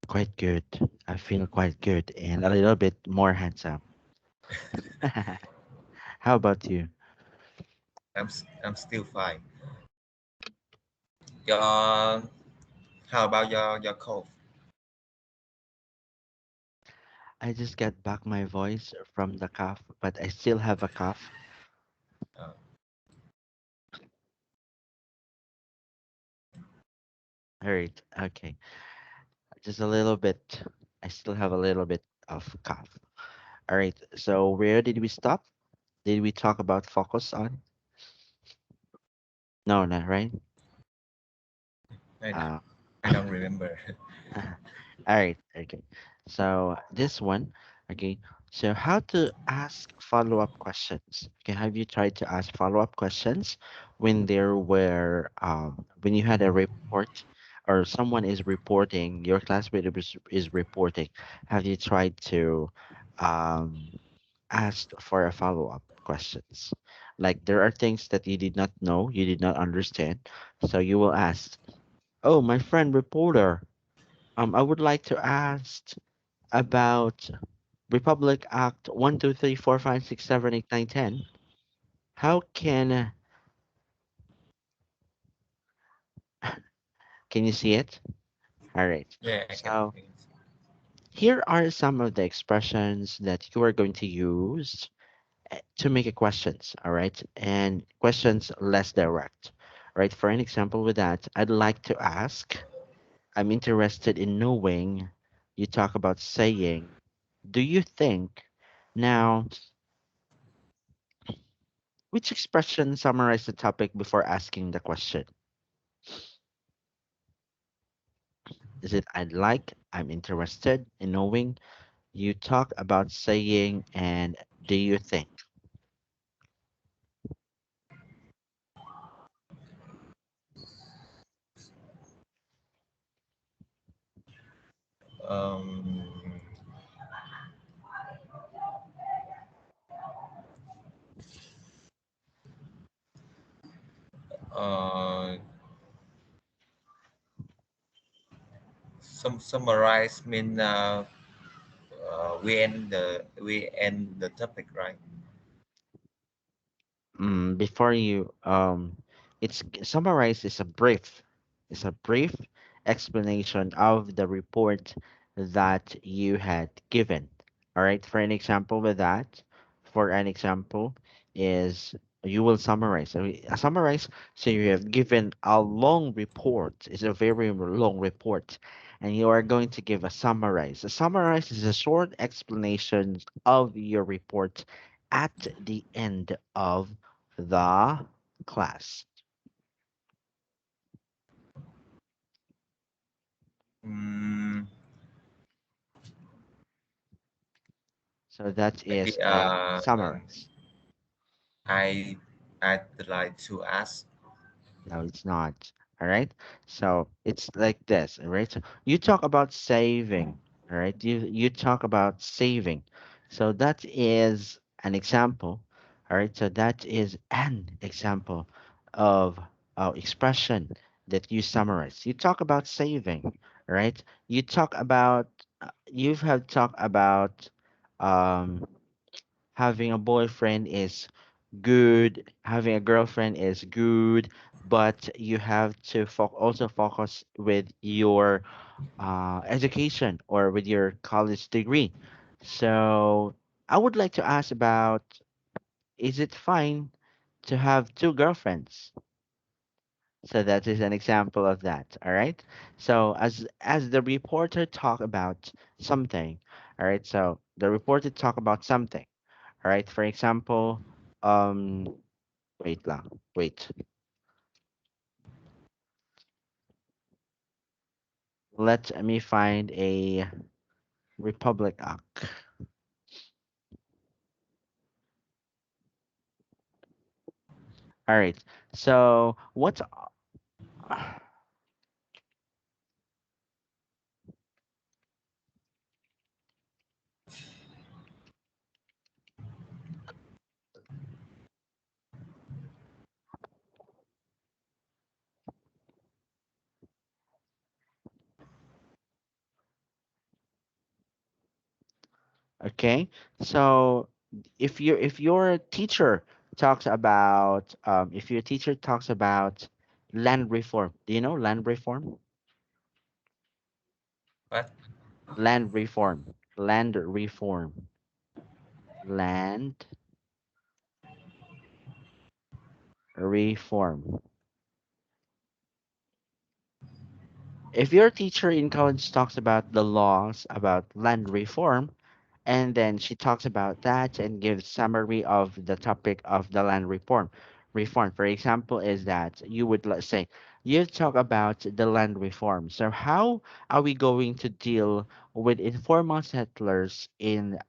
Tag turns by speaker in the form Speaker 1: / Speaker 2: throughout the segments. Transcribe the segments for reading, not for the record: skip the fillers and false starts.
Speaker 1: Quite good. I feel quite good and a little bit more handsome. How about you?
Speaker 2: I'm still fine. Your how about your cough?
Speaker 1: I just got back my voice from the cough, but I still have a cough.
Speaker 2: Uh,
Speaker 1: All right. Okay. Just a little bit. I still have a little bit of cough. All right. So where did we stop? Did we talk about focus on? No, not right.
Speaker 2: I
Speaker 1: Uh,
Speaker 2: I don't remember.
Speaker 1: All right, okay. So this one, okay. So how to ask follow-up questions? Okay, have you tried to ask follow-up questions when there were when you had a report or someone is reporting, your classmate is reporting? Have you tried to um ask for a follow-up questions? Like there are things that you did not know, you did not understand, so you will ask, "Oh, my friend reporter, I would like to ask about Republic Act 1, 2, 3, 4, 5, 6, 7, 8, 9, 10. How can you see it? All right.
Speaker 2: Yeah,
Speaker 1: So
Speaker 2: I can.
Speaker 1: here are some of the expressions that you are going to use to make a questions. All right, and questions less direct. All right. For an example, with that, I'd like to ask. I'm interested in knowing. You talk about saying. Do you think? Now, which expression summarize the topic before asking the question? Is it I'd like, I'm interested in knowing? You talk about saying, and do you think?
Speaker 2: Um, uh, summarize mean we end the topic, right?
Speaker 1: Before you, summarize is a brief. It's a brief explanation of the report that you had given. All right. For an example with that, for an example is you will summarize. So summarize. So you have given a long report. It's a very long report, and you are going to give a summarize. A summarize is a short explanation of your report at the end of the class.
Speaker 2: Mm,
Speaker 1: So that is
Speaker 2: maybe
Speaker 1: a summarize.
Speaker 2: I I'd like to ask.
Speaker 1: No, it's not. All right. So it's like this. All right. So you talk about saving. All right. You talk about saving. So that is an example. All right. So that is an example of expression that you summarize. You talk about saving. All right. You talk about you have talked about um having a boyfriend is good, having a girlfriend is good, but you have to also focus with your education or with your college degree. So I would like to ask about, is it fine to have two girlfriends? So that is an example of that. All right. So as the reporter talk about something, all right. So the reporter talk about something. All right. For example, um, wait lang, wait. Let me find a Republic Act. All right. So what's Okay, so if your teacher talks about if your teacher talks about land reform, do you know land reform?
Speaker 2: What?
Speaker 1: Land reform, land reform, land reform. If your teacher in college talks about the laws about land reform, and then she talks about that and gives summary of the topic of the land reform, for example, is that you would, let's say, you talk about the land reform. So how are we going to deal with informal settlers in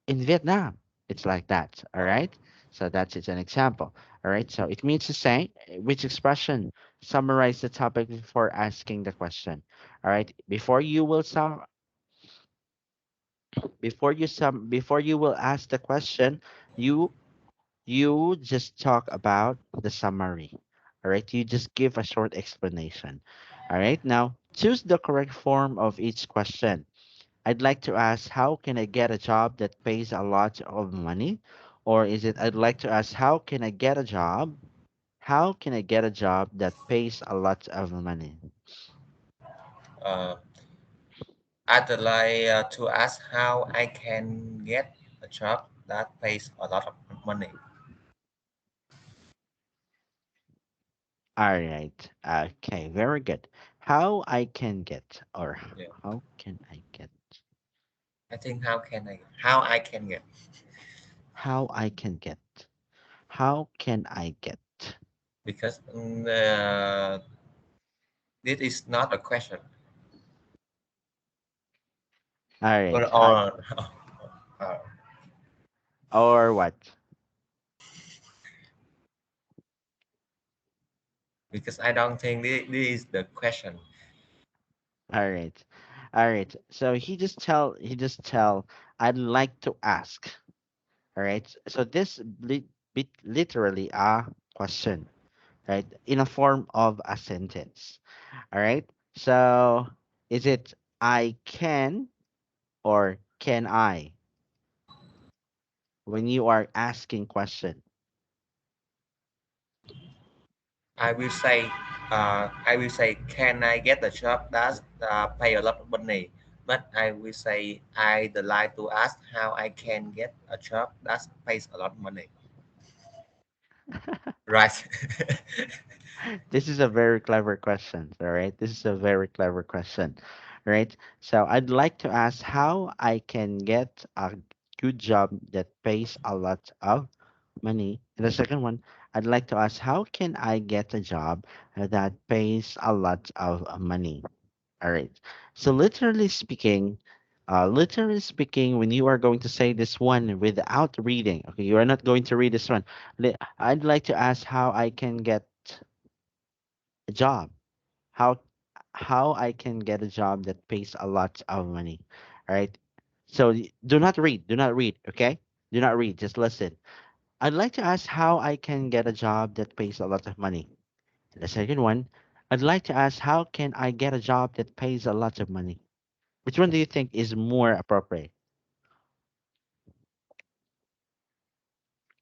Speaker 1: Vietnam? It's like that. All
Speaker 2: Oh,
Speaker 1: right. So that's it's an example. All right. So it means to say which expression summarize the topic before asking the question. All right. Before you will ask the question, you you just talk about the summary. All right. You just give a short explanation. All right. Now choose the correct form of each question. I'd like to ask, how can I get a job that pays a lot of money? Or is it, I'd like to ask, how can I get a job? How can I get a job that pays a lot of money?
Speaker 2: uh, I'd like to ask how I can get a job that pays a lot of money.
Speaker 1: All right. Okay, very good. How I can get, or
Speaker 2: Yeah.
Speaker 1: how can I get,
Speaker 2: I think how I can get,
Speaker 1: how I can get, how can I get?
Speaker 2: because this is not a question.
Speaker 1: All
Speaker 2: Or
Speaker 1: right.
Speaker 2: uh,
Speaker 1: Or what?
Speaker 2: because I don't think this is the question.
Speaker 1: All right. All right. So he just tell, I'd like to ask. All right. So this literally a question, right? In a form of a sentence. All right. So is it I can or can I when you are asking question?
Speaker 2: I will say, can I get a job that pay a lot of money? But I will say, I'd like to ask how I can get a job that pays a lot of money. Right.
Speaker 1: This is a very clever question. All right. This is a very clever question. Right. So I'd like to ask how I can get a good job that pays a lot of money. And the second one, I'd like to ask, how can I get a job that pays a lot of money? All right. So literally speaking, when you are going to say this one without reading, okay, you are not going to read this one. I'd like to ask how I can get a job. How how I can get a job that pays a lot of money. All right. So do not read. Do not read. Okay. Do not read. Just listen. I'd like to ask how I can get a job that pays a lot of money. And the second one, I'd like to ask how can I get a job that pays a lot of money? Which one do you think is more appropriate?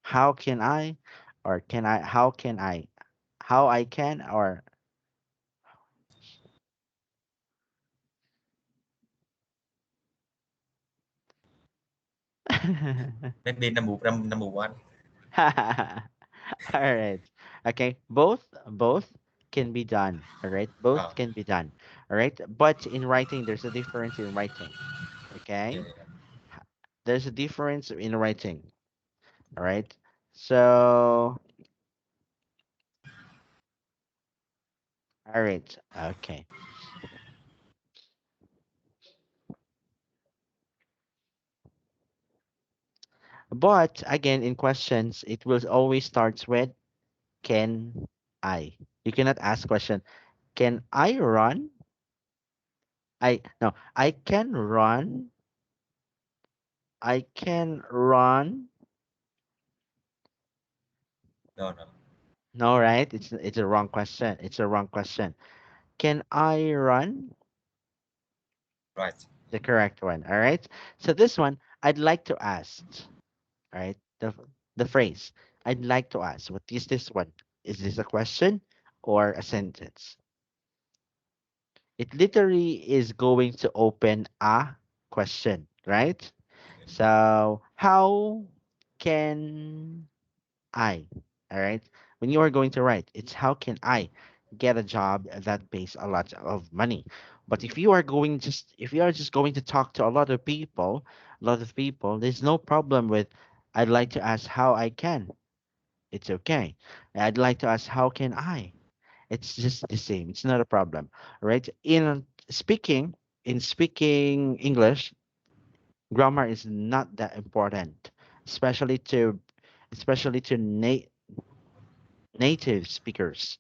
Speaker 1: How can I, or can I, how I can, or
Speaker 2: Maybe number one.
Speaker 1: all right. Okay, both can be done. All right, both
Speaker 2: Oh,
Speaker 1: can be done. All right, but in writing, there's a difference in writing.
Speaker 2: yeah,
Speaker 1: Okay,
Speaker 2: yeah.
Speaker 1: there's a difference in writing. All right, so all right, okay. But again, in questions, it will always starts with can I. You cannot ask question. Can I run? I no. I can run. I can run.
Speaker 2: No, no.
Speaker 1: No, right? It's a wrong question. It's a wrong question. Can I run?
Speaker 2: Right.
Speaker 1: The correct one. All right. So this one, I'd like to ask. All right. The phrase, I'd like to ask. What is this one? Is this a question or a sentence? It literally is going to open a question, right? So how can I, all right? When you are going to write, it's how can I get a job that pays a lot of money? But if you are just going to talk to a lot of people, there's no problem with I'd like to ask how I can. It's okay. I'd like to ask how can I? It's just the same. It's not a problem, right? Speaking, in speaking English, grammar is not that important, especially to especially to native speakers,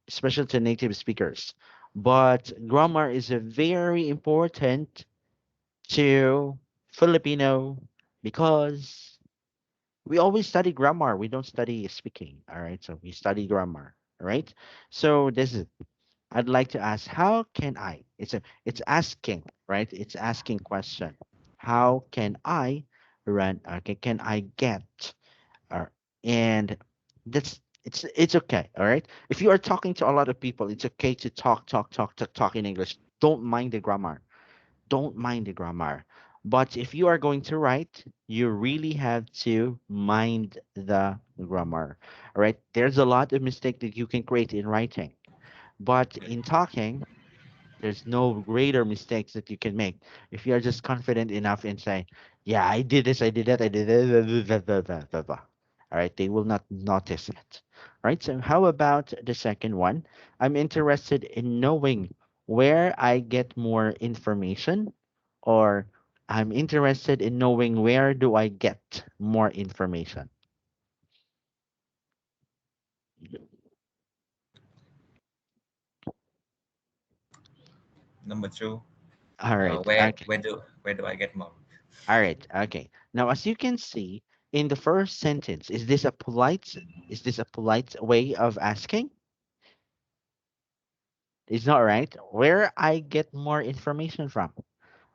Speaker 1: especially to native speakers. But grammar is a very important to Filipino because we always study grammar. We don't study speaking. All right. So we study grammar. All right. So this is I'd like to ask, how can I? It's asking, right? It's asking question. How can I run? Okay, can I get? Uh, and it's okay. All right. If you are talking to a lot of people, it's okay to talk in English. Don't mind the grammar. Don't mind the grammar. But if you are going to write, you really have to mind the grammar. All right. There's a lot of mistake that you can create in writing, but in talking, there's no greater mistakes that you can make if you're just confident enough and say, "Yeah, I did this, I did that, I did that." All right, they will not notice it. All right, so how about the second one? I'm interested in knowing where I get more information, or I'm interested in knowing where do I get more information.
Speaker 2: Number two,
Speaker 1: All right,
Speaker 2: where
Speaker 1: okay.
Speaker 2: where do I get more?
Speaker 1: All right. Okay. Now, as you can see in the first sentence, is this a polite way of asking? It's not right. Where I get more information from.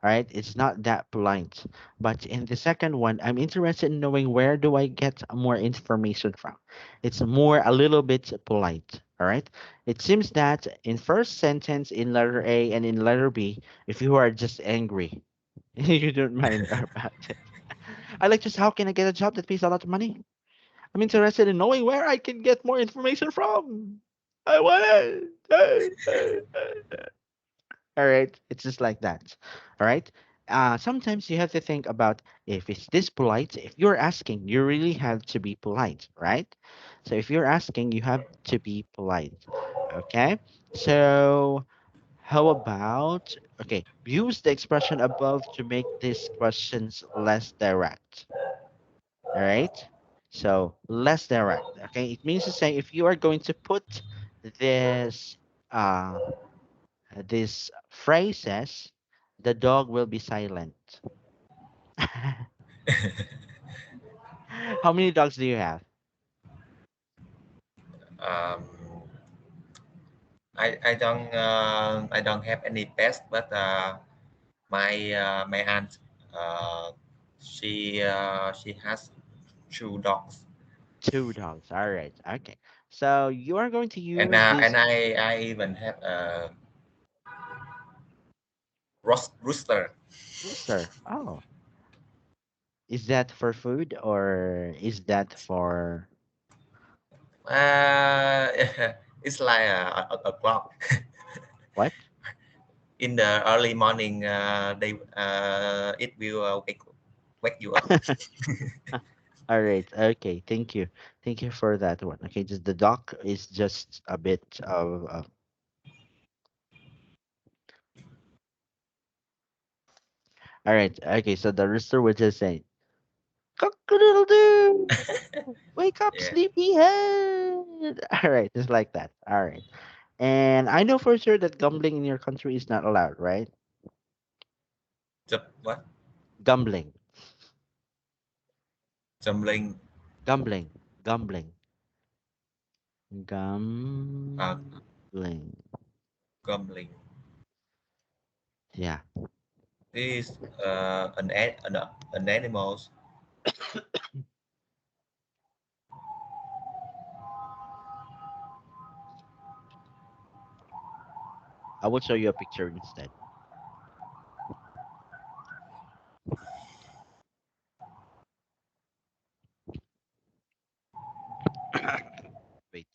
Speaker 1: All right. It's not that polite. But in the second one, I'm interested in knowing where do I get more information from. It's more a little bit polite. All right. It seems that in first sentence in letter A and in letter B, if you are just angry, you don't mind about it. I like just how can I get a job that pays a lot of money? I'm interested in knowing where I can get more information from. I want it. All right, it's just like that. All right. Sometimes you have to think about if it's this polite. If you're asking, you really have to be polite, right? So if you're asking, you have to be polite. Okay. So how about okay? Use the expression above to make these questions less direct. All right. So less direct. Okay. It means to say if you are going to put this uh these phrases, the dog will be silent. How many dogs do you have?
Speaker 2: um, I don't have any pets, but my aunt, uh, she has two dogs,
Speaker 1: Two dogs. All right. Okay. So you are going to
Speaker 2: and
Speaker 1: use this
Speaker 2: I even have a rooster.
Speaker 1: rooster. Oh, is that for food or is that for
Speaker 2: Uh, it's like a clock.
Speaker 1: what?
Speaker 2: In the early morning, it will wake you up.
Speaker 1: All right. Okay. Thank you. Thank you for that one. Okay. Just the dog is just a bit of. All right. Okay. So the rooster would just say, "Cock-a-doodle-doo, wake up,
Speaker 2: Yeah.
Speaker 1: sleepyhead." All right. Just like that. All right. And I know for sure that gambling in your country is not allowed, right?
Speaker 2: What?
Speaker 1: Gambling.
Speaker 2: Jumbling,
Speaker 1: Gambling. Gambling.
Speaker 2: uh,
Speaker 1: Gambling.
Speaker 2: gambling.
Speaker 1: Yeah.
Speaker 2: This is an animals.
Speaker 1: I will show you a picture instead. Wait,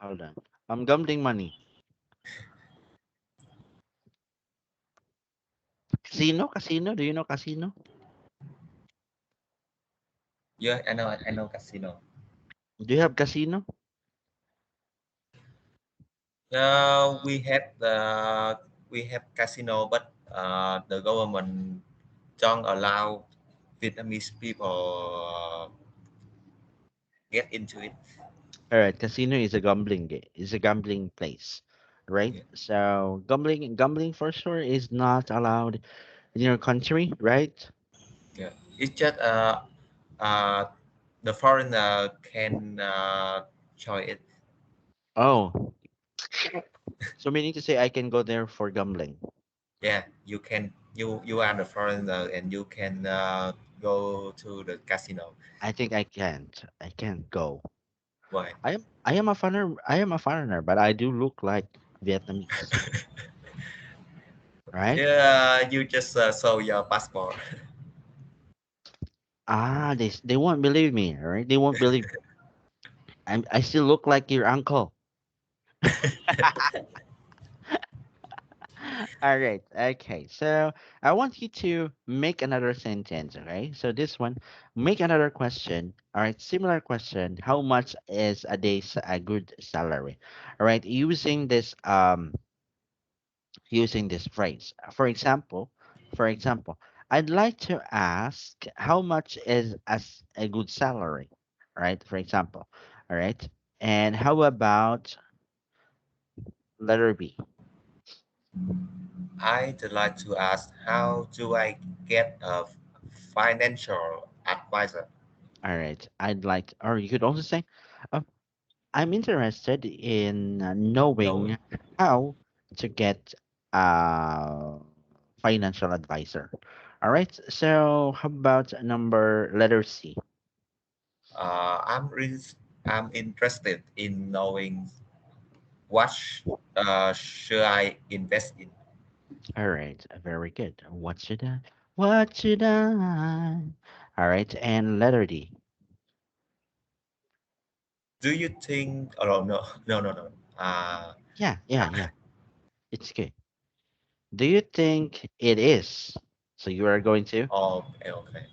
Speaker 1: hold on. I'm gambling money. Casino, casino. Do you know casino?
Speaker 2: Yeah, I know casino.
Speaker 1: Do you have casino?
Speaker 2: We have casino, but the government don't allow Vietnamese people get into it.
Speaker 1: All right, casino is a gambling game. Is a gambling place, right?
Speaker 2: Yeah,
Speaker 1: So gambling for sure is not allowed in your country, right?
Speaker 2: yeah. It's just uh, the foreigner can try it.
Speaker 1: Oh, so meaning to say I can go there for gambling.
Speaker 2: Yeah, you can. You are the foreigner and you can go to the casino.
Speaker 1: I think I can't. I can't go.
Speaker 2: Why?
Speaker 1: I am a foreigner. I am a foreigner, but I do look like Vietnamese, right?
Speaker 2: Yeah, you just show your passport.
Speaker 1: Ah, they won't believe me, all right? They won't believe. I still look like your uncle. All right. Okay. So I want you to make another sentence. Okay. So this one, make another question. All right. Similar question. How much is a day's a good salary? All right. Using this phrase. For example, I'd like to ask how much is as a good salary? All right. For example. All right. And how about letter B?
Speaker 2: I'd like to ask, how do I get a financial advisor?
Speaker 1: All right. Or you could also say, I'm interested in
Speaker 2: No,
Speaker 1: knowing how to get a financial advisor. All right. So how about number letter C?
Speaker 2: I'm really, I'm interested in knowing what should I invest in.
Speaker 1: All right. Very good. What should I? What should I? All right. And letter D.
Speaker 2: Do you think? Oh no, no, no, no.
Speaker 1: Yeah. Yeah. Yeah. It's good. Do you think it is? So you are going to?
Speaker 2: okay, okay.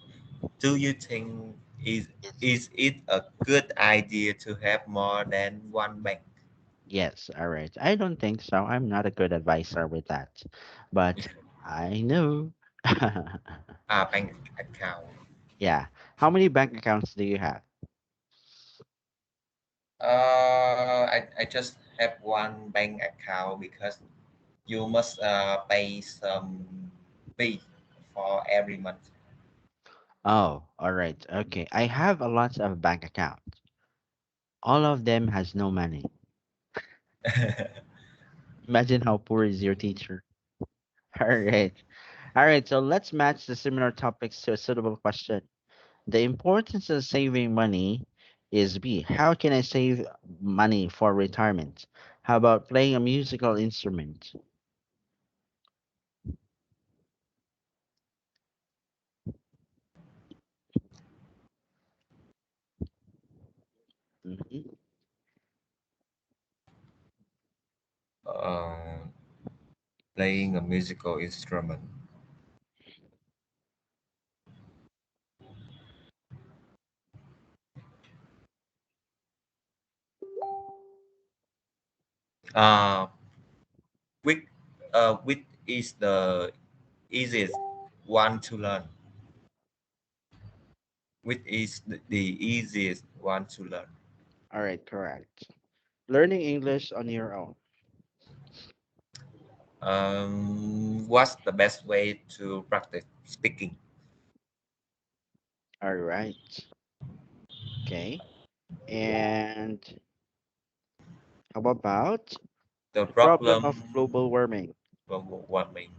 Speaker 2: Do you think is
Speaker 1: Yes.
Speaker 2: is it a good idea to have more than one bank?
Speaker 1: Yes, all right. I don't think so. I'm not a good advisor with that. But I know.
Speaker 2: Bank account.
Speaker 1: Yeah. How many bank accounts do you have?
Speaker 2: I just have one bank account because you must pay some fee for every month.
Speaker 1: Oh, all right. Okay. I have a lot of bank accounts. All of them has no money. Imagine how poor is your teacher. All right. All right. So let's match the similar topics to a suitable question. The importance of saving money is B. How can I save money for retirement? How about playing a musical instrument? Mhm.
Speaker 2: uh, Playing a musical instrument. Uh, which which is the easiest one to learn? Which is the easiest one to learn?
Speaker 1: All right, correct. Learning English on your own.
Speaker 2: What's the best way to practice speaking?
Speaker 1: All right. Okay. And how about
Speaker 2: The
Speaker 1: the problem
Speaker 2: problem,
Speaker 1: of global warming?
Speaker 2: what mean?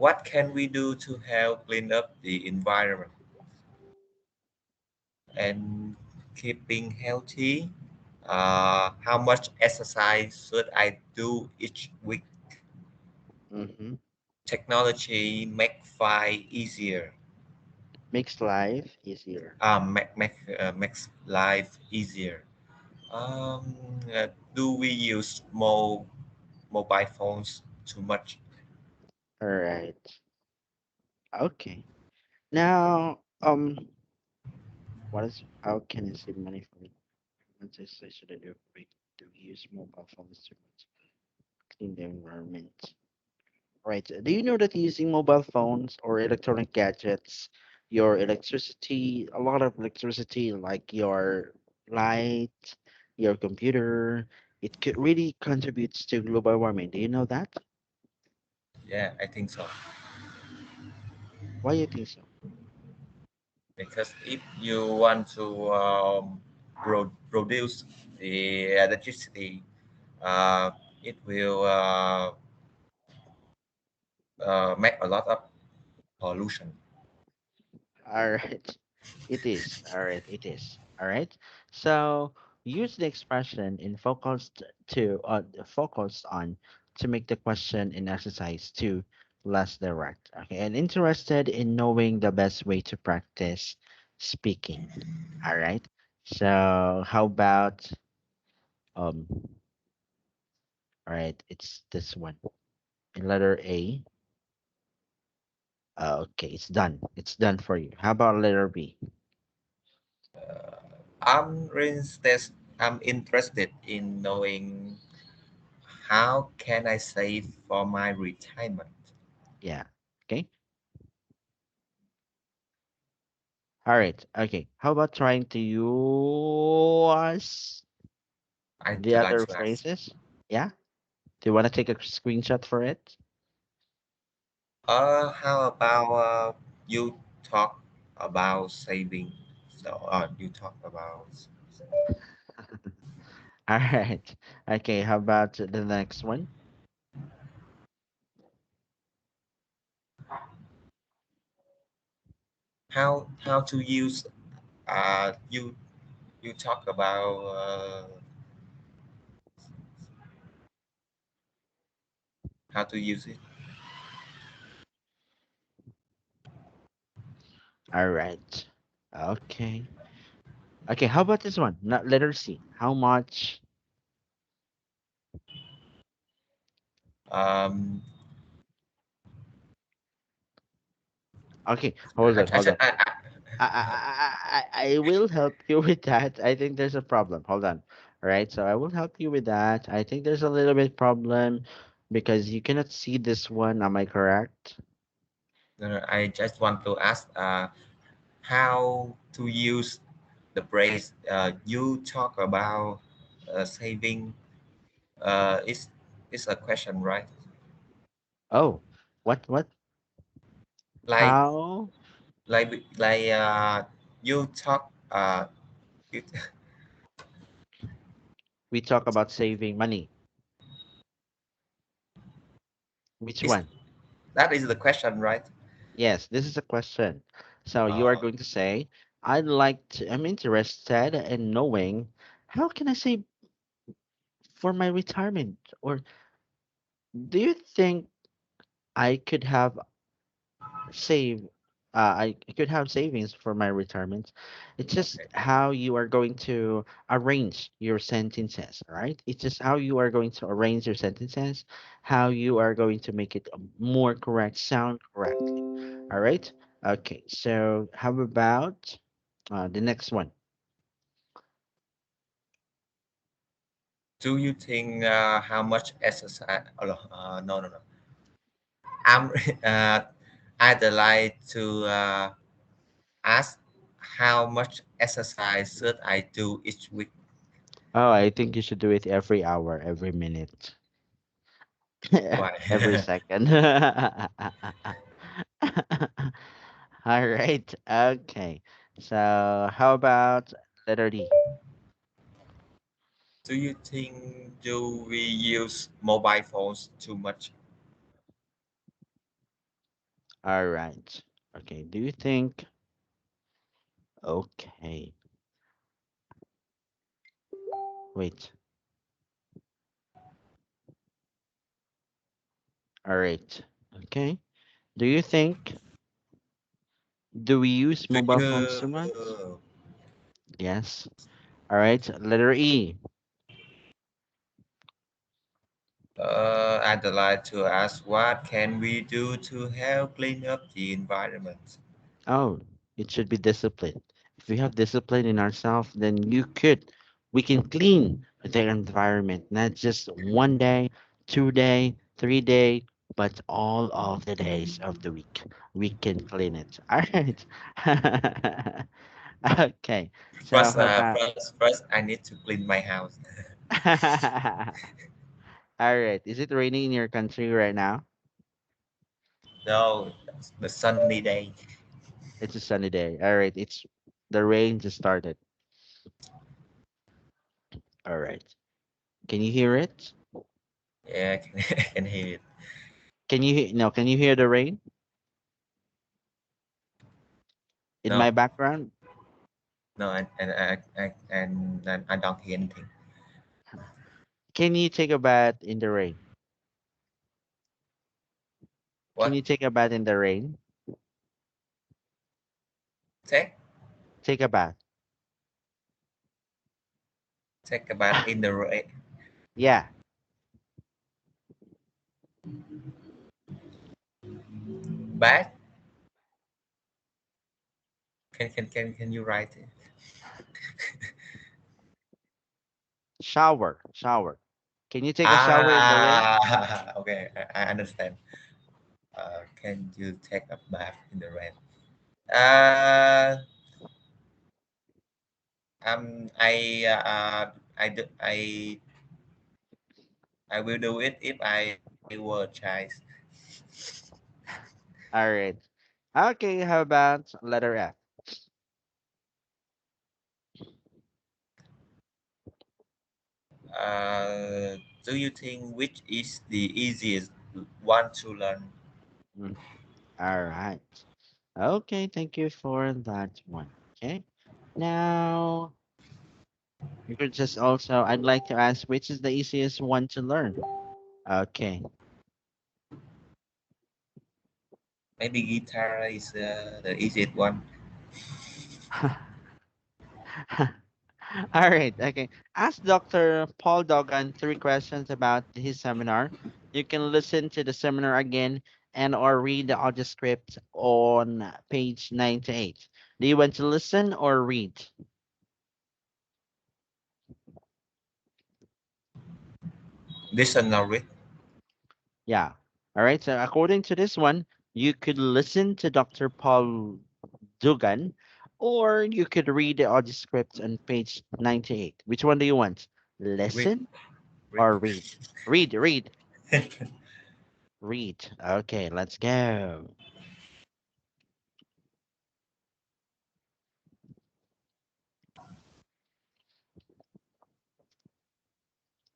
Speaker 2: What can we do to help clean up the environment and keeping healthy? How much exercise should I do each week?
Speaker 1: Mm-hmm.
Speaker 2: Technology make fight easier.
Speaker 1: Makes life easier.
Speaker 2: Makes life easier. Um, do we use mobile phones too much?
Speaker 1: All right. Okay. Now, what is how can I save money for it? What should I do? We do use mobile phones too much. Clean the environment. Right. Do you know that using mobile phones or electronic gadgets, your electricity, a lot of electricity, like your light, your computer, it could really contributes to global warming. Do you know that?
Speaker 2: Yeah, I think so.
Speaker 1: Why you think so?
Speaker 2: Because if you want to produce the electricity, uh, it will make a lot of pollution.
Speaker 1: All right. It is. All right. It is. All right. So use the expression in focused on to make the question and exercise to less direct. Okay. And interested in knowing the best way to practice speaking. All right. So how about um all right, it's this one. In letter A. Okay, it's done. It's done for you. How about letter B?
Speaker 2: I'm interested in knowing how can I save for my retirement.
Speaker 1: Yeah. Okay. All right. Okay. How about trying to use
Speaker 2: I'd
Speaker 1: the
Speaker 2: like
Speaker 1: other
Speaker 2: to ask.
Speaker 1: phrases? Yeah. Do you want to take a screenshot for it?
Speaker 2: How about you talk about saving? So, you talk about
Speaker 1: All right. Okay. How about the next one?
Speaker 2: how to use. You talk about how to use it.
Speaker 1: All right. Okay. Okay. How about this one? Not letter C. How much?
Speaker 2: Um,
Speaker 1: Okay. Hold on.
Speaker 2: I
Speaker 1: Hold
Speaker 2: should,
Speaker 1: on. I will help you with that. I think there's a problem. Hold on. All right. So I will help you with that. I think there's a little bit problem because you cannot see this one. Am I correct?
Speaker 2: I just want to ask how to use the phrase you talk about saving. It's a question, right?
Speaker 1: Oh, what?
Speaker 2: Like
Speaker 1: How
Speaker 2: you talk it,
Speaker 1: we talk about saving money? Which
Speaker 2: is
Speaker 1: one?
Speaker 2: that is the question, right?
Speaker 1: Yes, this is a question. So you are
Speaker 2: Uh,
Speaker 1: going to say, I'm interested in knowing how can I save for my retirement? Or do you think I could have save I could have savings for my retirement. It's just
Speaker 2: okay.
Speaker 1: how you are going to arrange your sentences, right? It's just how you are going to arrange your sentences, how you are going to make it more correct, sound correctly. All right. Okay. So how about the next one?
Speaker 2: Do you think how much exercise? Oh, no, no. I'm I'd like to ask how much exercise should I do each week?
Speaker 1: Oh, I think you should do it every hour, every minute,
Speaker 2: Why?
Speaker 1: every second. All right. Okay. So how about letter D?
Speaker 2: Do you think do we use mobile phones too much?
Speaker 1: All right. Okay. Do you think? Okay. Wait. All right. Okay. Do you think? Do we use
Speaker 2: Do
Speaker 1: mobile phones too much?
Speaker 2: you?
Speaker 1: Yes. All right. Letter E.
Speaker 2: I'd like to ask what can we do to help clean up the environment?
Speaker 1: Oh, it should be discipline. If we have discipline in ourselves, then we can clean the environment, not just 1 day, 2 day, 3 day, but all of the days of the week. We can clean it. All right. Okay. So
Speaker 2: First,
Speaker 1: how about?
Speaker 2: first, I need to clean my house.
Speaker 1: All right. Is it raining in your country right now?
Speaker 2: No, the sunny day.
Speaker 1: It's a sunny day. All right. It's the rain just started. All right. Can you hear it?
Speaker 2: Yeah, I can, I can hear it.
Speaker 1: Can you hear? No. Can you hear the rain in my
Speaker 2: No,
Speaker 1: background?
Speaker 2: no, and I don't hear anything.
Speaker 1: Can you take a bath in the rain? Can you
Speaker 2: What?
Speaker 1: take a bath in the rain?
Speaker 2: Take
Speaker 1: Take a bath.
Speaker 2: take a bath in the
Speaker 1: Yeah.
Speaker 2: bath. Can you write it?
Speaker 1: Shower. Shower. Can you take a shower in the rain?
Speaker 2: Ah, okay, I understand. Can you take a bath in the rain? Uh, I will do it if I were a child.
Speaker 1: All right. Okay. How about letter F?
Speaker 2: Do you think which is the easiest one to learn?
Speaker 1: Mm, all right. Okay. Thank you for that one. Okay. Now you could just also. I'd like to ask which is the easiest one to learn. Okay.
Speaker 2: Maybe guitar is the easiest one.
Speaker 1: All right. Okay. Ask Dr. Paul Dogan 3 questions about his seminar. You can listen to the seminar again and or read the audio script on page 98. Do you want to listen or read?
Speaker 2: Listen or read.
Speaker 1: Yeah. All right. So according to this one, you could listen to Dr. Paul Dugan or you could read the audio script on page 98. Which one do you want?
Speaker 2: Read.
Speaker 1: Listen
Speaker 2: Read.
Speaker 1: or read? Read, read, read. Okay, let's go.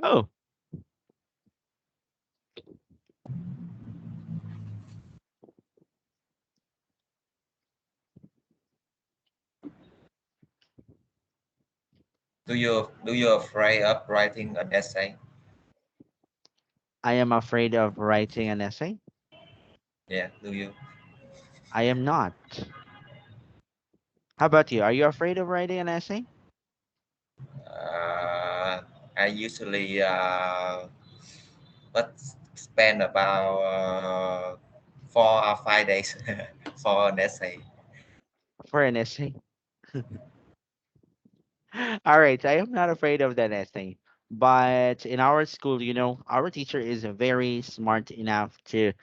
Speaker 1: Oh,
Speaker 2: Do you afraid of writing an essay?
Speaker 1: I am afraid of writing an essay.
Speaker 2: Yeah, do you?
Speaker 1: I am not. How about you? Are you afraid of writing an essay?
Speaker 2: Uh, I usually but spend about 4 or 5 days for an essay.
Speaker 1: For an essay? All right, I am not afraid of that essay. But in our school, our teacher is very smart enough to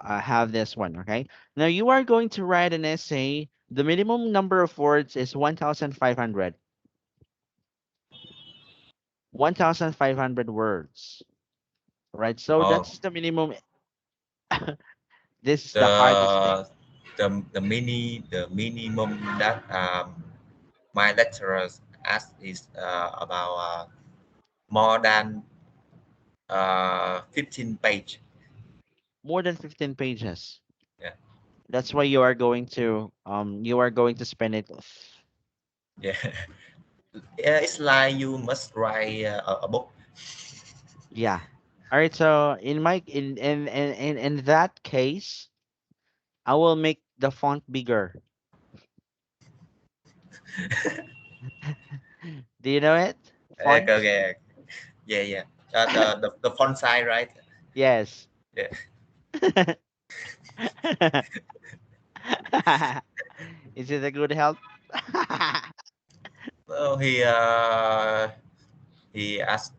Speaker 1: have this one. Okay. Now you are going to write an essay. The minimum number of words is 1,500. 1,500 words. Right. So
Speaker 2: Oh,
Speaker 1: that's the minimum. This is the hardest thing.
Speaker 2: the the minimum that my lecturers asked is about more than 15 page.
Speaker 1: More than 15 pages.
Speaker 2: Yeah.
Speaker 1: That's why you are going to spend it.
Speaker 2: Yeah. Yeah, it's like you must write a book.
Speaker 1: Yeah. All right. So in that case, I will make the font bigger. Do you know it?
Speaker 2: Okay,
Speaker 1: Font?
Speaker 2: okay. Yeah, yeah. The font size, right?
Speaker 1: Yes.
Speaker 2: Yeah.
Speaker 1: Is it a good help?
Speaker 2: So he asked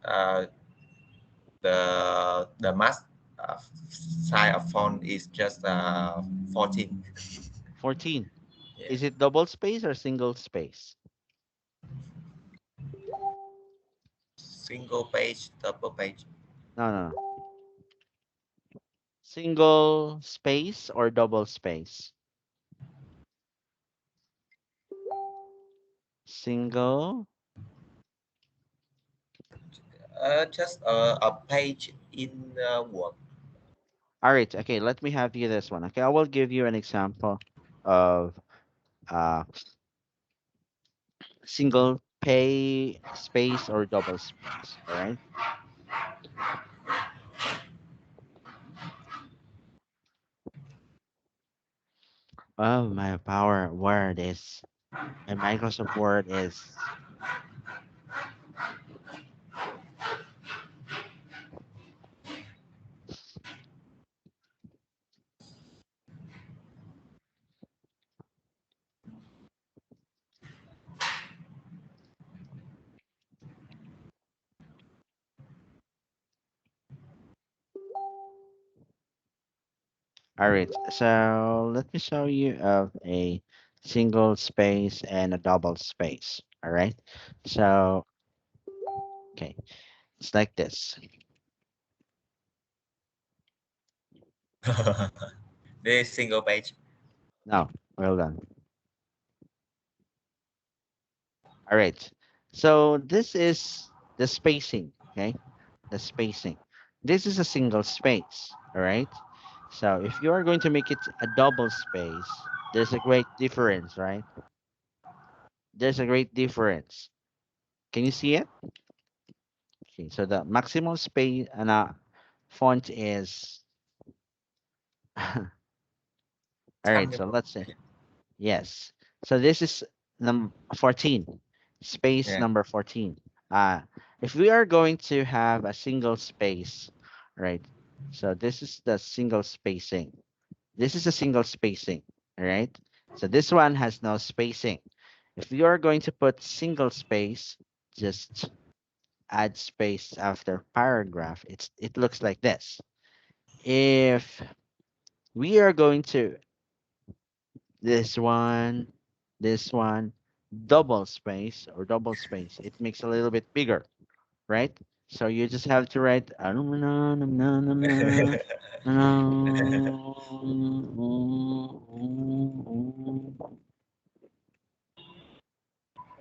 Speaker 2: the mass uh, size of font is just 14.
Speaker 1: 14.
Speaker 2: Yeah.
Speaker 1: Is it double space or single space?
Speaker 2: Single page, double page.
Speaker 1: No, no, no. Single space or double space? Single.
Speaker 2: Just a page in Word.
Speaker 1: All right. Okay. Let me have you this one. Okay. I will give you an example of uh single pay space or double space. All right. Oh, my Power Word is my Microsoft Word is. All right. So let me show you of a single space and a double space. All right. So okay, it's like this.
Speaker 2: This single page.
Speaker 1: No, well done. All right. So this is the spacing. Okay, the spacing. This is a single space. All right. So if you are going to make it a double space, there's a great difference, right? There's a great difference. Can you see it? Okay. So the maximum space and font is. All
Speaker 2: Tell
Speaker 1: right.
Speaker 2: me
Speaker 1: So
Speaker 2: more.
Speaker 1: let's say yes. So this is number 14, space
Speaker 2: Yeah.
Speaker 1: number 14. Uh, if we are going to have a single space, right? So this is the single spacing. This is a single spacing, all right? So this one has no spacing. If you are going to put single space, just add space after paragraph. It looks like this. If we are going to this one, this one, double space or double space. It makes a little bit bigger, right? So you just have to write.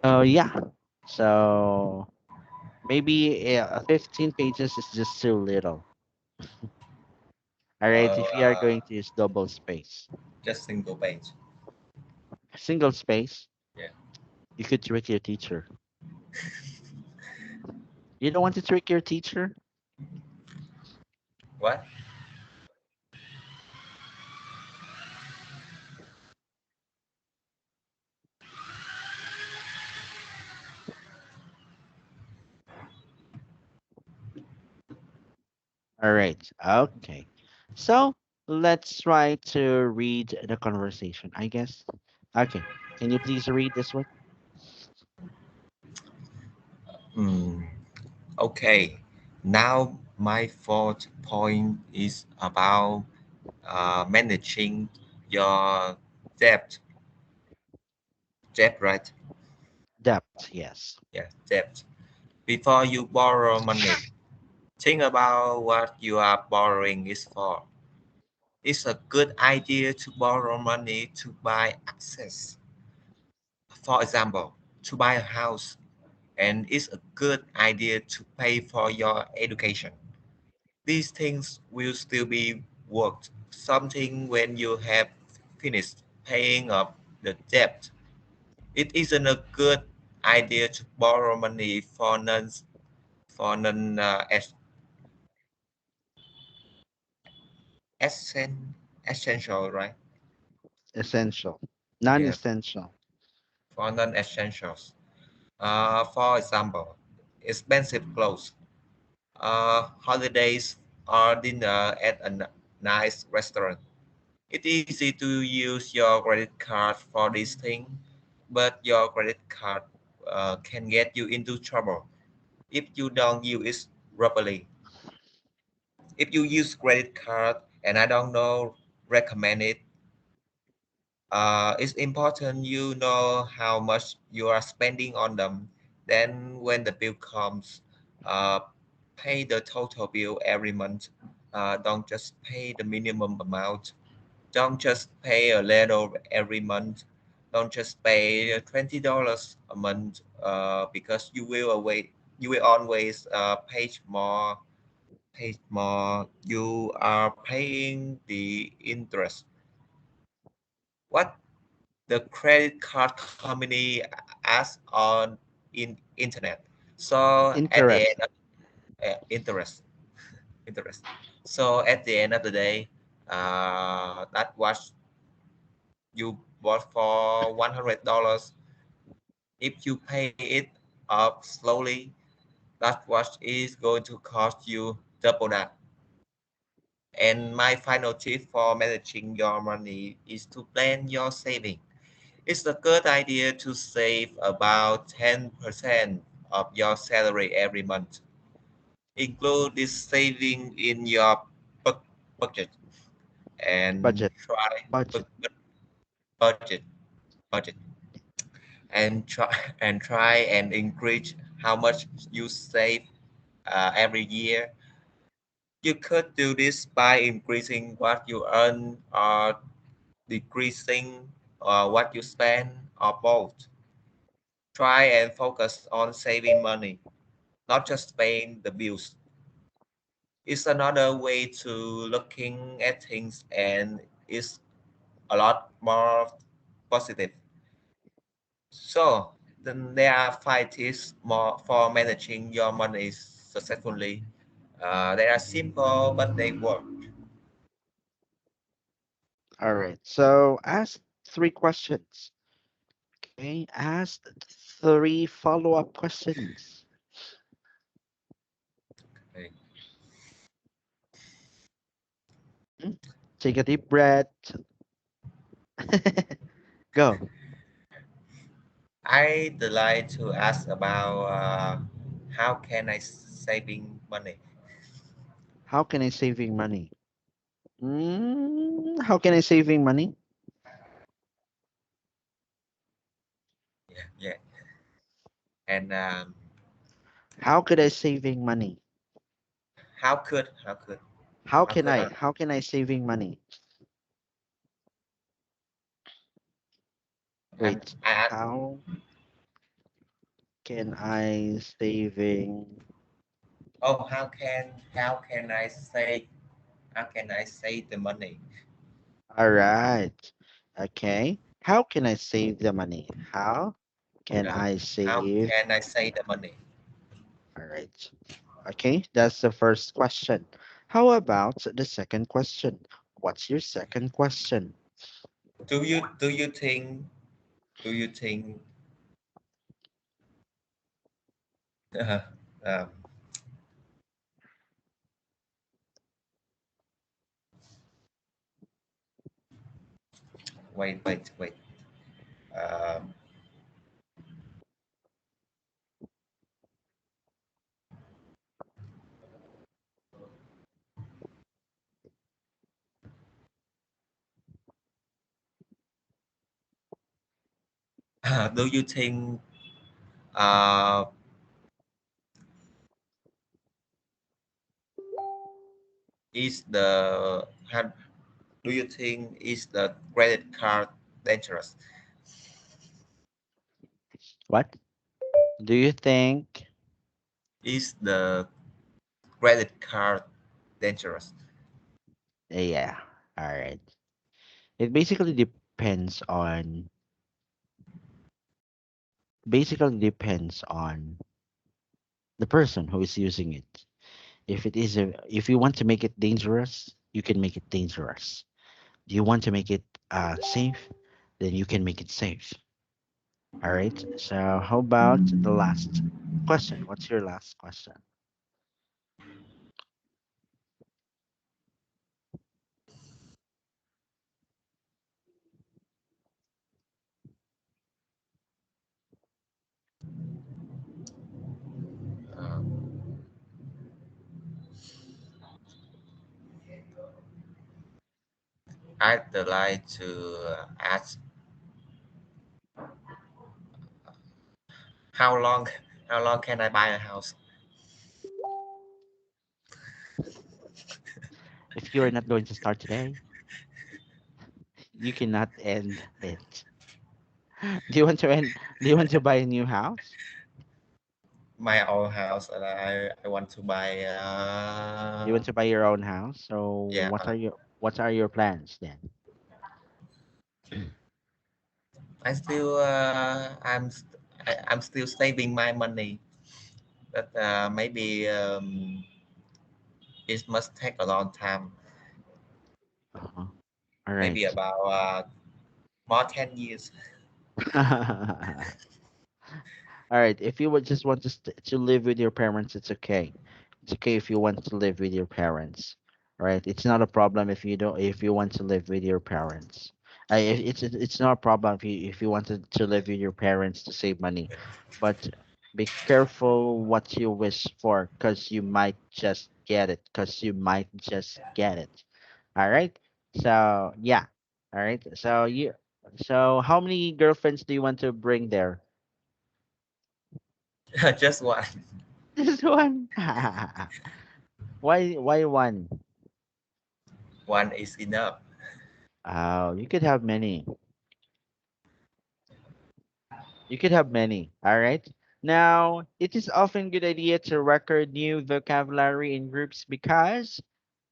Speaker 1: Oh yeah. So maybe 15 pages is just too little. All right, if you are
Speaker 2: Uh,
Speaker 1: going to use double space,
Speaker 2: just single page.
Speaker 1: single space,
Speaker 2: Yeah.
Speaker 1: you could trick your teacher. You don't want to trick your teacher?
Speaker 2: What?
Speaker 1: All right. Okay. So let's try to read the conversation, I guess. Okay. Can you please read this one?
Speaker 2: Hmm. Okay. Now my fourth point is about managing your debt. Debt, right?
Speaker 1: Depth, yes.
Speaker 2: Yeah, debt. Before you borrow money, think about what you are borrowing is for. It's a good idea to borrow money to buy access. For example, to buy a house, and it's a good idea to pay for your education. These things will still be worth something when you have finish paying off the debt. It isn't a good idea to borrow money for non essential, right?
Speaker 1: Essential.
Speaker 2: Yeah,
Speaker 1: Non-essential.
Speaker 2: for non-essentials. For example, expensive clothes, holidays, or dinner at a nice restaurant. It's easy to use your credit card for these things, but your credit card can get you into trouble if you don't use it properly. If you use credit card and I don't know recommend it, it's important you know how much you are spending on them. Then when the bill comes, uh, pay the total bill every month. Don't just pay the minimum amount. Don't just pay a little every month. Don't just pay $20 a month because you will always pay more. You are paying the interest. What the credit card company asks on in internet. So at the
Speaker 1: Interest.
Speaker 2: end of interest, interest. So at the end of the day, that watch you bought for $100. If you pay it up slowly, that watch is going to cost you double that. And my final tip for managing your money is to plan your saving. It's a good idea to save about 10% of your salary every month. Include this saving in your bu- budget and
Speaker 1: Budget.
Speaker 2: try
Speaker 1: Budget.
Speaker 2: budget budget and try and increase how much you save every year. You could do this by increasing what you earn or decreasing what you spend or both. Try and focus on saving money, not just paying the bills. It's another way to looking at things and it's a lot more positive. So then there are five tips more for managing your money successfully. They are simple but they work.
Speaker 1: All right. So ask three questions. Okay. Ask three follow-up questions.
Speaker 2: Okay.
Speaker 1: Hmm? Take a deep breath. Go.
Speaker 2: I'd like to ask about how can I saving money?
Speaker 1: How can I saving money? How can I saving money?
Speaker 2: Yeah, yeah. And
Speaker 1: How could I saving money?
Speaker 2: how could
Speaker 1: How
Speaker 2: how
Speaker 1: can
Speaker 2: could
Speaker 1: I?
Speaker 2: I?
Speaker 1: How can I saving money?
Speaker 2: I'm
Speaker 1: Wait.
Speaker 2: I
Speaker 1: How can I saving?
Speaker 2: oh how can I say how can I save the money?
Speaker 1: All right. Okay. How can I save the money? How can
Speaker 2: Yeah.
Speaker 1: I
Speaker 2: How
Speaker 1: save?
Speaker 2: can I save the money?
Speaker 1: All right. Okay. That's the first question. How about the second question? What's your second question?
Speaker 2: Do you think um, wait um, do you think uh, is the how, do you think is the credit card dangerous?
Speaker 1: What do you think?
Speaker 2: Is the credit card dangerous?
Speaker 1: Yeah. All right. It basically depends on the person who is using it. If you want to make it dangerous, you can make it dangerous. Do you want to make it safe? Then you can make it safe. All right. So how about the last question? What's your last question?
Speaker 2: Um, I'd like to ask how long how long can I buy a house?
Speaker 1: If you're not going to start today, you cannot end it. Do you want to end? Do you want to buy a new house?
Speaker 2: My own house, and I want to buy
Speaker 1: You want to buy your own house? So
Speaker 2: yeah,
Speaker 1: what are your plans then?
Speaker 2: I still I'm still saving my money, but maybe it must take a long time,
Speaker 1: Uh-huh. All
Speaker 2: maybe
Speaker 1: right.
Speaker 2: about more 10 years.
Speaker 1: All right. If you would just want to live with your parents, it's okay. It's okay if you want to live with your parents. All right. It's not a problem if you want to live with your parents. It's not a problem if you wanted to live with your parents to save money, but be careful what you wish for, cause you might just get it. Cause you might just get it. All right. So yeah. All right. So how many girlfriends do you want to bring there?
Speaker 2: Just one.
Speaker 1: Just one. Why one?
Speaker 2: One is enough.
Speaker 1: Oh, you could have many. You could have many. All right. Now, it is often good idea to record new vocabulary in groups because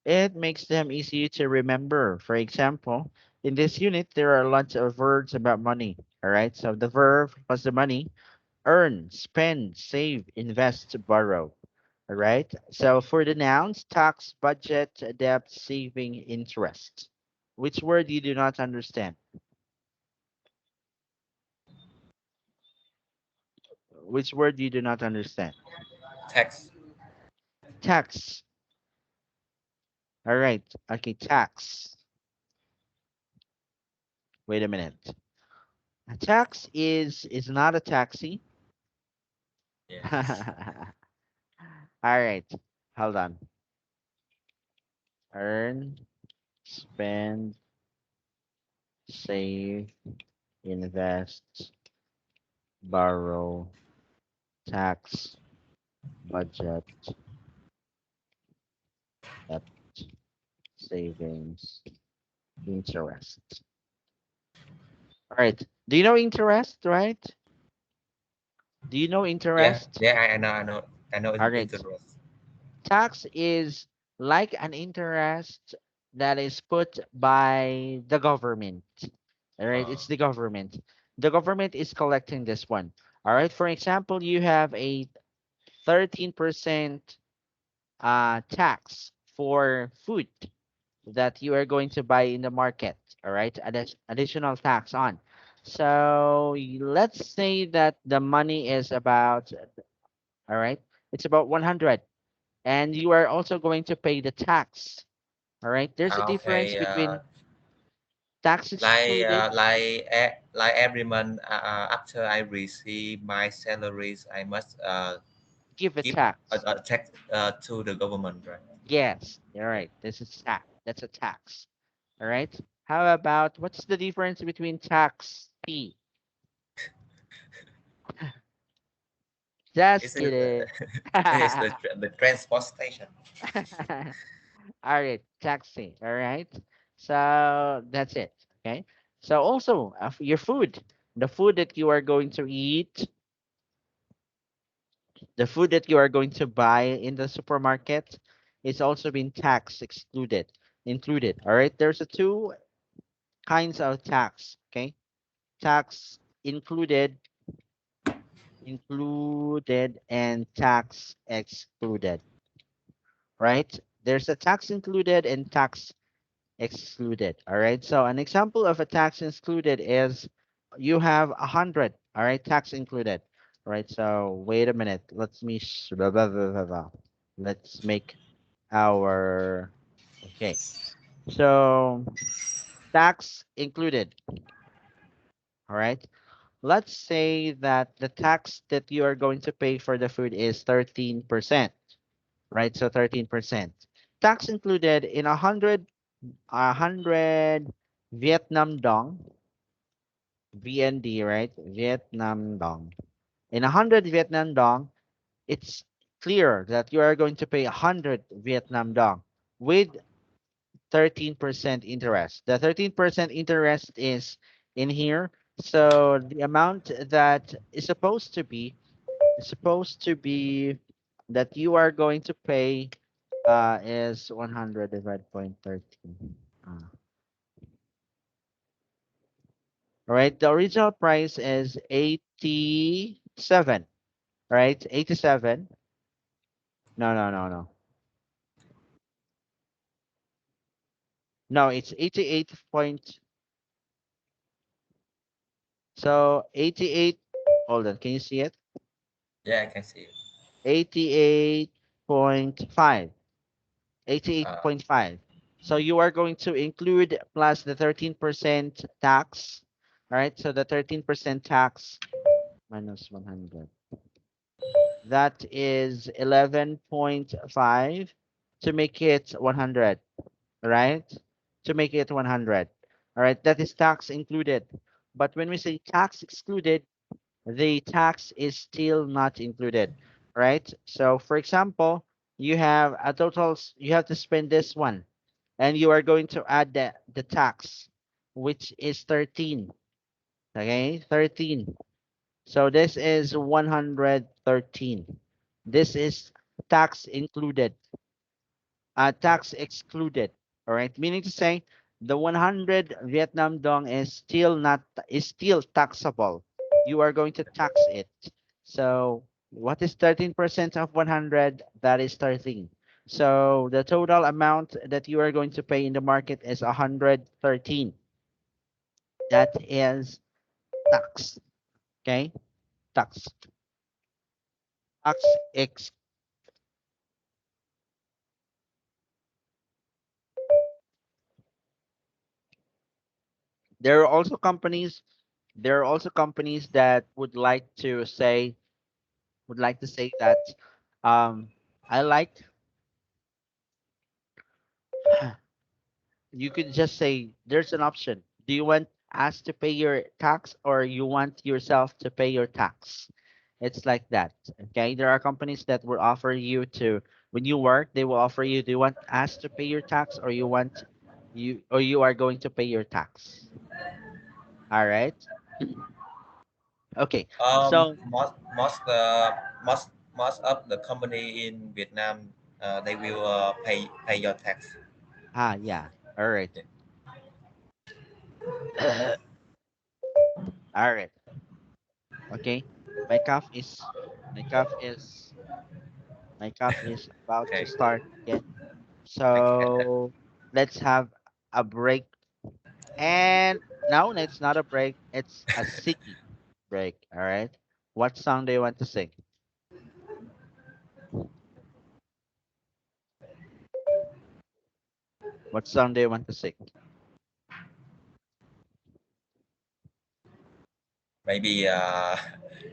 Speaker 1: it makes them easy to remember. For example, in this unit, there are lots of words about money. All right. So the verb plus the money: earn, spend, save, invest, borrow. All right. So for the nouns: tax, budget, debt, saving, interest. Which word you do not understand? Which word you do not understand?
Speaker 2: Tax.
Speaker 1: Tax. All right. Okay, tax. Wait a minute. A tax is not a taxi.
Speaker 2: Yes.
Speaker 1: All right. Hold on. Earn, spend, save, invest, borrow, tax, budget, debt, savings, interest. All right. Do you know interest, right? Do you know
Speaker 2: Yeah,
Speaker 1: interest?
Speaker 2: yeah, I know
Speaker 1: All right.
Speaker 2: interest.
Speaker 1: Tax is like an interest that is put by the government. All right.
Speaker 2: Uh,
Speaker 1: It's the government. The government is collecting this one. All right. For example, you have a 13% tax for food that you are going to buy in the market. All right. Additional tax on. So let's say that the money is about, all right, it's about 100, and you are also going to pay the tax. All right. There's a difference
Speaker 2: okay,
Speaker 1: between tax excluded,
Speaker 2: like every month after I receive my salaries, I must
Speaker 1: give a
Speaker 2: give
Speaker 1: tax.
Speaker 2: a tax to the government, right?
Speaker 1: Yes. All
Speaker 2: Yeah.
Speaker 1: right. This is tax. That's a tax. All right. How about what's the difference between tax fee?
Speaker 2: Is
Speaker 1: Just
Speaker 2: it
Speaker 1: kidding.
Speaker 2: is the transport station?
Speaker 1: All right, taxi. All right. So that's it. Okay. So also your food, the food that you are going to eat, the food that you are going to buy in the supermarket is also being tax excluded, included. All right. There's a two. kinds of tax. Okay, tax included, included, and tax excluded. Right? There's a tax included and tax excluded. All right. So an example of a tax excluded is you have 100. All right. Tax included. All right. So wait a minute. Blah, blah, blah, blah, blah. Let's make our, okay. So tax included. All right. Let's say that the tax that you are going to pay for the food is 13%. Right. So 13%. Tax included in 100 Vietnam dong, VND, right? Vietnam dong. In 100 Vietnam dong, it's clear that you are going to pay 100 Vietnam dong with 13% interest. The 13% interest is in here. So the amount that is supposed to be that you are going to pay is 100 divided by 13. Uh, all right, the original price is 87, right? 87. No, no, no, no. No, it's 88 point. So 88, hold on, can you see it?
Speaker 2: Yeah, I can see it.
Speaker 1: 88.5.
Speaker 2: Uh,
Speaker 1: 88.5. So you are going to include plus the 13% tax. All right, so the 13% tax minus 100. That is 11.5 to make it 100, right? To make it 100. All right, that is tax included. But when we say tax excluded, the tax is still not included, right? So for example, you have a total, you have to spend this one, and you are going to add the tax, which is 13, okay? 13. So this is 113. This is tax included, tax excluded. All right, meaning to say the 100 Vietnam dong is still not is still taxable. You are going to tax it. So what is 13% of 100? That is 13. So the total amount that you are going to pay in the market is 113. That is tax. Okay, tax. Tax ex. There are also companies. There are also companies that would like to say that I like you could just say there's an option. Do you want us to pay your tax or you want yourself to pay your tax? It's like that. Okay. There are companies that will offer you to when you work, they will offer you, do you want us to pay your tax or you want you are going to pay your tax? All right. Okay. So
Speaker 2: most most of the company in Vietnam, they will pay your tax.
Speaker 1: yeah. All right. All right. Okay. My cough is my cough is my cough is about to
Speaker 2: Okay.
Speaker 1: start again.
Speaker 2: Okay.
Speaker 1: So let's have a break. And no, it's not a break. It's a singing break. All right. What song do you want to sing? What song do you want to sing?
Speaker 2: Maybe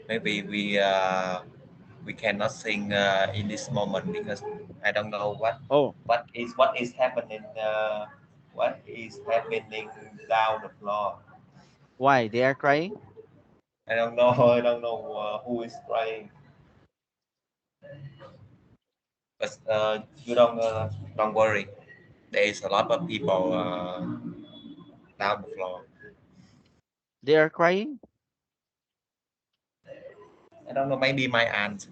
Speaker 2: maybe we cannot sing in this moment because I don't know
Speaker 1: Oh,
Speaker 2: what is happening what is happening down the floor.
Speaker 1: why? They are crying?
Speaker 2: I don't know. I don't know who is crying. But you don't worry. There is a lot of people down the floor.
Speaker 1: They are crying?
Speaker 2: I don't know. Maybe my aunt.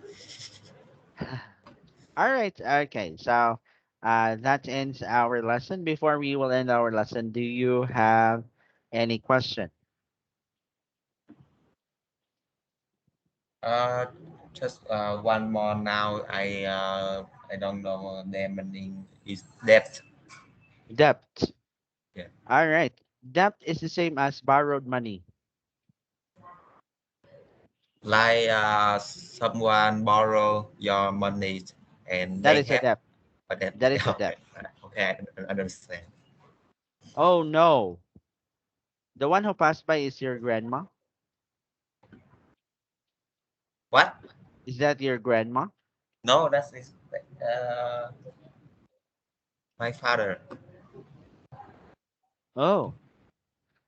Speaker 1: All right. Okay. So that ends our lesson. Before we will end our lesson, do you have Any question?
Speaker 2: Uh, just one more now. I don't know the meaning is depth.
Speaker 1: Debt.
Speaker 2: Yeah.
Speaker 1: All right. Debt is the same as borrowed money.
Speaker 2: Like someone borrow your money and
Speaker 1: That
Speaker 2: they
Speaker 1: is a
Speaker 2: have
Speaker 1: debt.
Speaker 2: a debt.
Speaker 1: That is a
Speaker 2: Okay,
Speaker 1: debt.
Speaker 2: okay, I understand.
Speaker 1: Oh no. The one who passed by is your grandma?
Speaker 2: What?
Speaker 1: Is that your grandma?
Speaker 2: No, that's is uh, my father.
Speaker 1: Oh.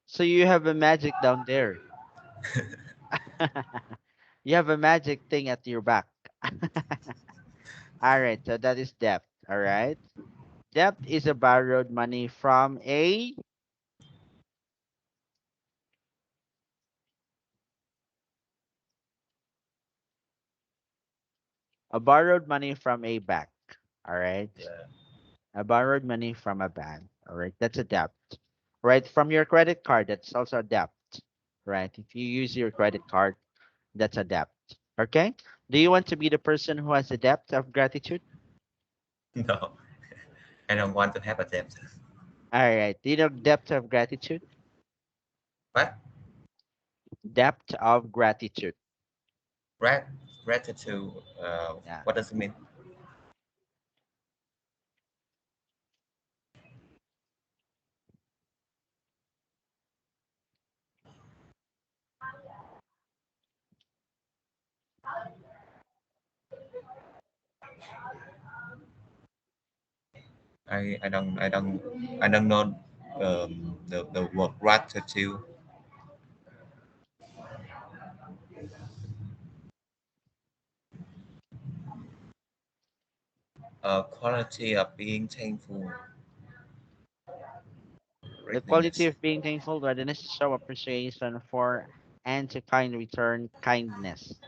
Speaker 1: So you have a magic down there. You have a magic thing at your back. All right, so that is debt. All right. Debt is a borrowed money from a borrowed money from a bank. All right.
Speaker 2: Yeah.
Speaker 1: A borrowed money from a bank. All right. That's a debt. Right. From your credit card, that's also a debt. Right. If you use your credit card, that's a debt. Okay. Do you want to be the person who has a debt of gratitude?
Speaker 2: No, I don't want to have a debt.
Speaker 1: All right. Do you know depth of gratitude?
Speaker 2: What?
Speaker 1: Depth of gratitude.
Speaker 2: Grat gratitude.
Speaker 1: Yeah.
Speaker 2: What does it mean? I don't know the word gratitude. Quality of being thankful.
Speaker 1: The quality
Speaker 2: Greatness.
Speaker 1: of being thankful, readiness to show appreciation for and to kind return kindness.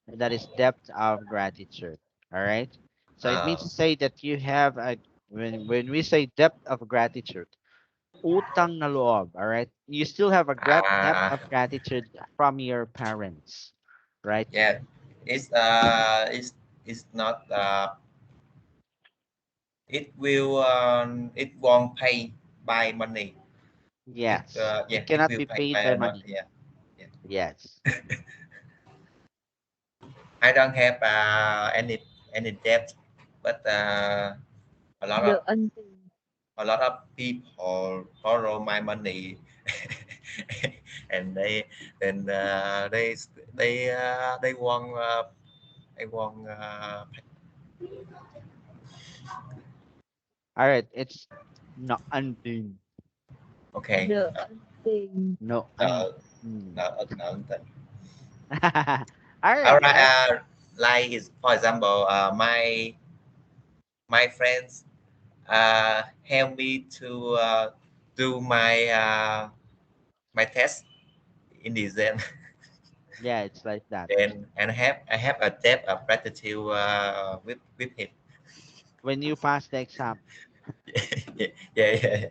Speaker 1: That is depth of gratitude. All right. So it means
Speaker 2: Uh,
Speaker 1: to say that you have a when we say depth of gratitude, utang na loob. All right. You still have a depth
Speaker 2: uh,
Speaker 1: of gratitude from your parents, right?
Speaker 2: yeah. It's not it won't pay by money.
Speaker 1: Yes.
Speaker 2: Yeah,
Speaker 1: It
Speaker 2: it
Speaker 1: cannot
Speaker 2: will
Speaker 1: be
Speaker 2: pay
Speaker 1: paid by
Speaker 2: by money.
Speaker 1: money.
Speaker 2: Yeah, yeah.
Speaker 1: Yes.
Speaker 2: I don't have any debt, but a lot of a lot of people borrow my money, and they they want they want
Speaker 1: All right. It's no unting.
Speaker 2: okay.
Speaker 1: No
Speaker 2: No,
Speaker 1: unting.
Speaker 2: no, no.
Speaker 1: All
Speaker 2: All
Speaker 1: right.
Speaker 2: right.
Speaker 1: Okay.
Speaker 2: Like is for example, my friends help me to do my test in the exam.
Speaker 1: Yeah, it's like that.
Speaker 2: And I have a debt of gratitude with him.
Speaker 1: When you pass the exam.
Speaker 2: Yeah, yeah, yeah.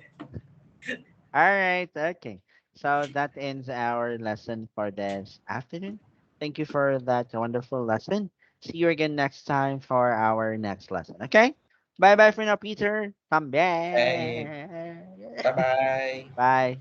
Speaker 1: All right. Okay. So that ends our lesson for this afternoon. Thank you for that wonderful lesson. See you again next time for our next lesson. Okay. Bye bye for now, Peter. Come
Speaker 2: Hey,
Speaker 1: back.
Speaker 2: bye bye.
Speaker 1: Bye.